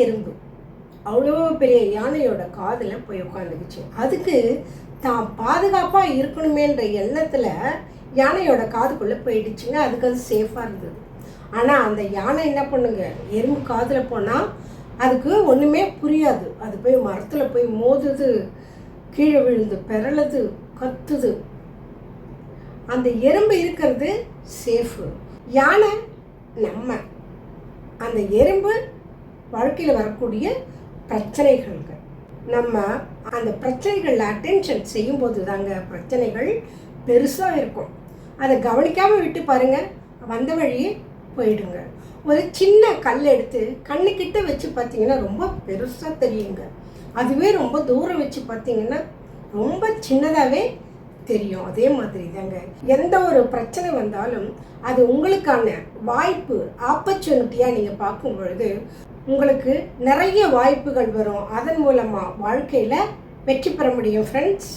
எறும்பு அவ்வளோ பெரிய யானையோட காதில் போய் உட்காந்துக்குச்சு. அதுக்கு தான் பாதுகாப்பாக இருக்கணுமேன்ற எண்ணத்தில் யானையோட காதுக்குள்ளே போயிடுச்சுங்க. அதுக்கு அது சேஃபாக இருந்தது. ஆனால் அந்த யானை என்ன பண்ணுங்க, எறும்பு காதில் போனால் அதுக்கு ஒன்றுமே புரியாது. அது போய் மரத்தில் போய் மோதுது, கீழே விழுந்து பெறலுது, கத்துது. அந்த எறும்பு இருக்கிறது சேஃபு, யானை நம்ம. அந்த எறும்பு வாழ்க்கையில் வரக்கூடிய பிரச்சனைகளுக்கு நம்ம அந்த பிரச்சனைகளில் அட்டென்ஷன் செய்யும்போது தாங்க பிரச்சனைகள் பெருசாக இருக்கும். அதை கவனிக்காமல் விட்டு பாருங்கள், வந்த வழியே போயிடுங்க. ஒரு சின்ன கல் எடுத்து கண்ணுக்கிட்ட வச்சு பார்த்தீங்கன்னா ரொம்ப பெருசாக தெரியுங்க. அதுவே ரொம்ப தூரம் வச்சு பார்த்தீங்கன்னா ரொம்ப சின்னதாகவே தெரியும். அதே மாதிரி தாங்க எந்த ஒரு பிரச்சனை வந்தாலும் அது உங்களுக்கான வாய்ப்பு, ஆப்பர்ச்சுனிட்டியாக நீங்கள் பார்க்கும் பொழுது உங்களுக்கு நிறைய வாய்ப்புகள் வரும். அதன் மூலமாக வாழ்க்கையில் வெற்றி பெற முடியும் ஃப்ரெண்ட்ஸ்.